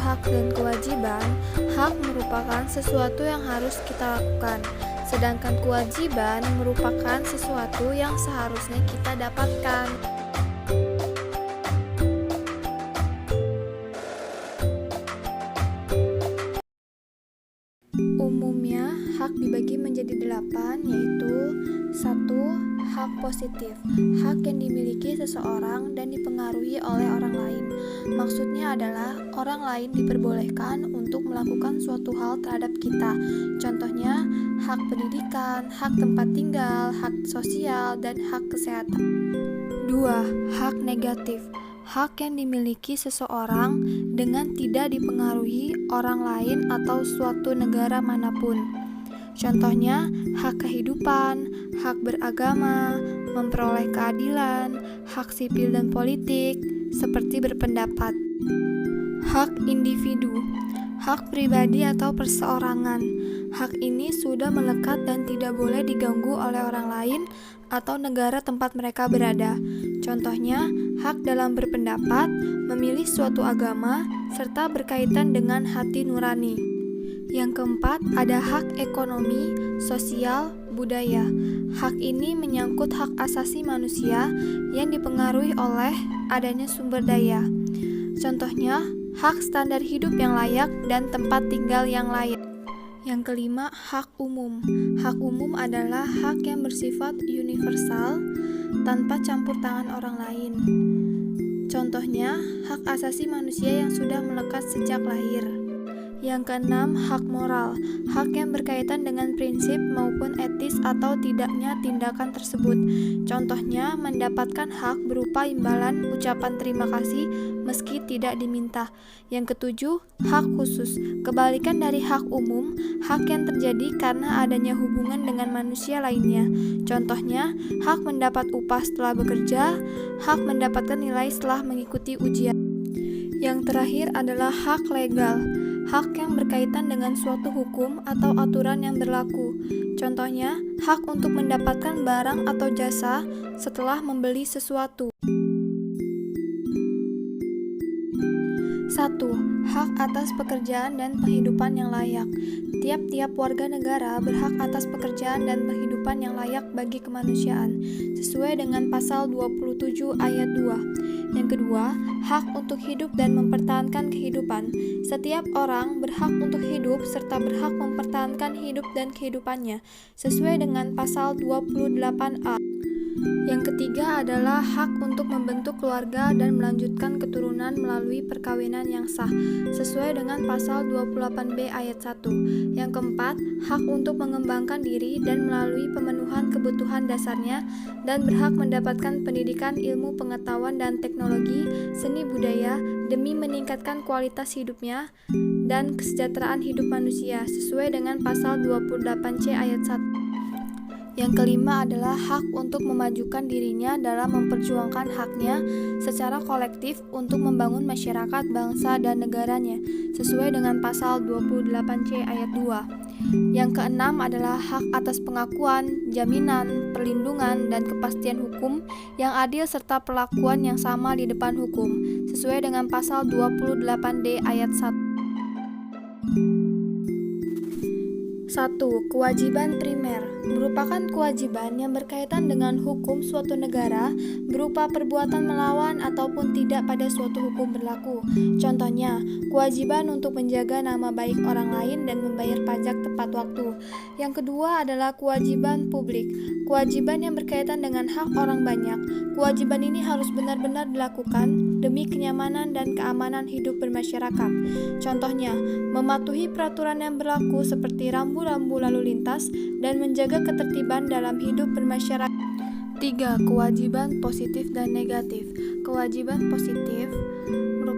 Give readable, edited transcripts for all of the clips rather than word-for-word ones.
hak dan kewajiban, hak merupakan sesuatu yang harus kita lakukan, sedangkan kewajiban merupakan sesuatu yang seharusnya kita dapatkan. Umumnya, hak dibagi menjadi 8, yaitu 1. Hak positif, hak yang dimiliki seseorang dan dipengaruhi oleh orang lain. Maksudnya adalah orang lain diperbolehkan untuk melakukan suatu hal terhadap kita. Contohnya, hak pendidikan, hak tempat tinggal, hak sosial, dan hak kesehatan. 2. Hak negatif, hak yang dimiliki seseorang dengan tidak dipengaruhi orang lain atau suatu negara manapun. Contohnya, hak kehidupan, hak beragama, memperoleh keadilan, hak sipil dan politik, seperti berpendapat. Hak individu, hak pribadi atau perseorangan. Hak ini sudah melekat dan tidak boleh diganggu oleh orang lain atau negara tempat mereka berada. Contohnya, hak dalam berpendapat, memilih suatu agama, serta berkaitan dengan hati nurani. Yang keempat, ada hak ekonomi, sosial, budaya. Hak ini menyangkut hak asasi manusia yang dipengaruhi oleh adanya sumber daya. Contohnya, hak standar hidup yang layak dan tempat tinggal yang layak. Yang kelima, hak umum. Hak umum adalah hak yang bersifat universal tanpa campur tangan orang lain. Contohnya, hak asasi manusia yang sudah melekat sejak lahir. Yang keenam, hak moral, hak yang berkaitan dengan prinsip maupun etis atau tidaknya tindakan tersebut. Contohnya, mendapatkan hak berupa imbalan ucapan terima kasih meski tidak diminta. Yang ketujuh, hak khusus, kebalikan dari hak umum, hak yang terjadi karena adanya hubungan dengan manusia lainnya. Contohnya, hak mendapat upah setelah bekerja, hak mendapatkan nilai setelah mengikuti ujian. Yang terakhir adalah hak legal, hak yang berkaitan dengan suatu hukum atau aturan yang berlaku. Contohnya, hak untuk mendapatkan barang atau jasa setelah membeli sesuatu. 1. Hak atas pekerjaan dan penghidupan yang layak. Tiap-tiap warga negara berhak atas pekerjaan dan penghidupan yang layak bagi kemanusiaan, sesuai dengan pasal 27 ayat 2. Yang kedua, hak untuk hidup dan mempertahankan kehidupan. Setiap orang berhak untuk hidup serta berhak mempertahankan hidup dan kehidupannya, sesuai dengan pasal 28A. Yang ketiga adalah hak untuk membentuk keluarga dan melanjutkan keturunan melalui perkawinan yang sah, sesuai dengan pasal 28B ayat 1. Yang keempat, hak untuk mengembangkan diri dan melalui pemenuhan kebutuhan dasarnya dan berhak mendapatkan pendidikan ilmu pengetahuan dan teknologi, seni budaya, demi meningkatkan kualitas hidupnya dan kesejahteraan hidup manusia, sesuai dengan pasal 28C ayat 1. Yang kelima adalah hak untuk memajukan dirinya dalam memperjuangkan haknya secara kolektif untuk membangun masyarakat, bangsa, dan negaranya, sesuai dengan pasal 28C ayat 2. Yang keenam adalah hak atas pengakuan, jaminan, perlindungan, dan kepastian hukum yang adil serta perlakuan yang sama di depan hukum, sesuai dengan pasal 28D ayat 1. 1. Kewajiban primer merupakan kewajiban yang berkaitan dengan hukum suatu negara berupa perbuatan melawan ataupun tidak pada suatu hukum berlaku. Contohnya, kewajiban untuk menjaga nama baik orang lain dan membayar pajak tepat waktu. Yang kedua adalah kewajiban publik, kewajiban yang berkaitan dengan hak orang banyak. Kewajiban ini harus benar-benar dilakukan demi kenyamanan dan keamanan hidup bermasyarakat. Contohnya, mematuhi peraturan yang berlaku seperti rambu-rambu lalu lintas dan menjaga ketertiban dalam hidup bermasyarakat. 3. Kewajiban positif dan negatif. Kewajiban positif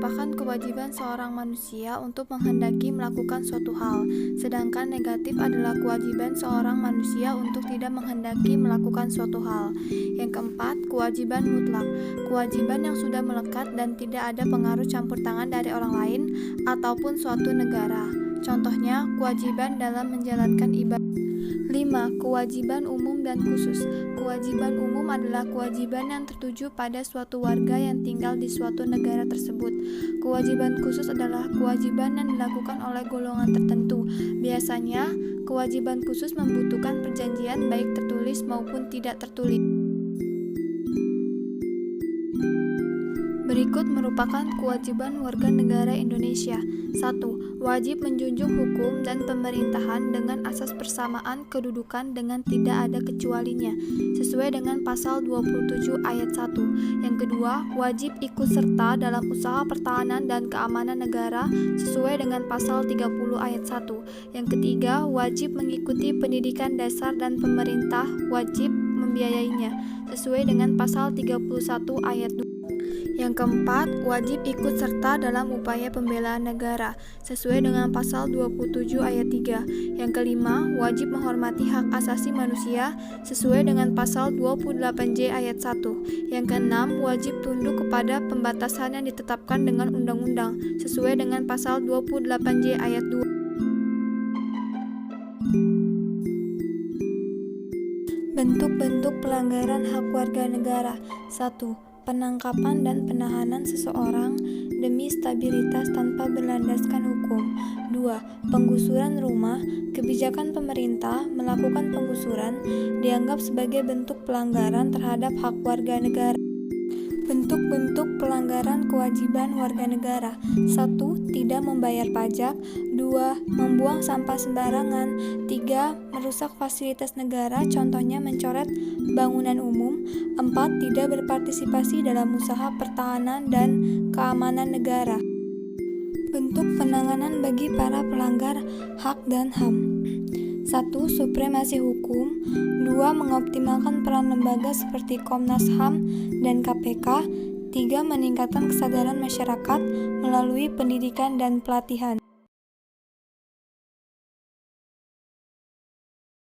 merupakan kewajiban seorang manusia untuk menghendaki melakukan suatu hal, sedangkan negatif adalah kewajiban seorang manusia untuk tidak menghendaki melakukan suatu hal. Yang keempat, kewajiban mutlak, kewajiban yang sudah melekat dan tidak ada pengaruh campur tangan dari orang lain ataupun suatu negara. Contohnya, kewajiban dalam menjalankan ibadah. 5. Kewajiban umum dan khusus. Kewajiban umum adalah kewajiban yang tertuju pada suatu warga yang tinggal di suatu negara tersebut. Kewajiban khusus adalah kewajiban yang dilakukan oleh golongan tertentu. Biasanya, kewajiban khusus membutuhkan perjanjian baik tertulis maupun tidak tertulis. Berikut merupakan kewajiban warga negara Indonesia. 1. Wajib menjunjung hukum dan pemerintahan dengan asas persamaan kedudukan dengan tidak ada kecualinya, sesuai dengan pasal 27 ayat 1. Yang kedua, wajib ikut serta dalam usaha pertahanan dan keamanan negara sesuai dengan pasal 30 ayat 1. Yang ketiga, wajib mengikuti pendidikan dasar dan pemerintah wajib membiayainya, sesuai dengan pasal 31 ayat 2. Yang keempat, wajib ikut serta dalam upaya pembelaan negara, sesuai dengan pasal 27 ayat 3. Yang kelima, wajib menghormati hak asasi manusia, sesuai dengan pasal 28J ayat 1. Yang keenam, wajib tunduk kepada pembatasan yang ditetapkan dengan undang-undang, sesuai dengan pasal 28J ayat 2. Bentuk-bentuk pelanggaran hak warga negara. 1. Penangkapan dan penahanan seseorang demi stabilitas tanpa berlandaskan hukum. 2. Penggusuran rumah. Kebijakan pemerintah melakukan penggusuran dianggap sebagai bentuk pelanggaran terhadap hak warga negara. Bentuk-bentuk pelanggaran kewajiban warga negara. 1. Tidak membayar pajak. 2. Membuang sampah sembarangan. 3. Merusak fasilitas negara, contohnya mencoret bangunan umum. 4. Tidak berpartisipasi dalam usaha pertahanan dan keamanan negara. Bentuk penanganan bagi para pelanggar hak dan HAM. 1. Supremasi hukum. 2. Mengoptimalkan peran lembaga seperti Komnas HAM dan KPK. 3. Meningkatkan kesadaran masyarakat melalui pendidikan dan pelatihan.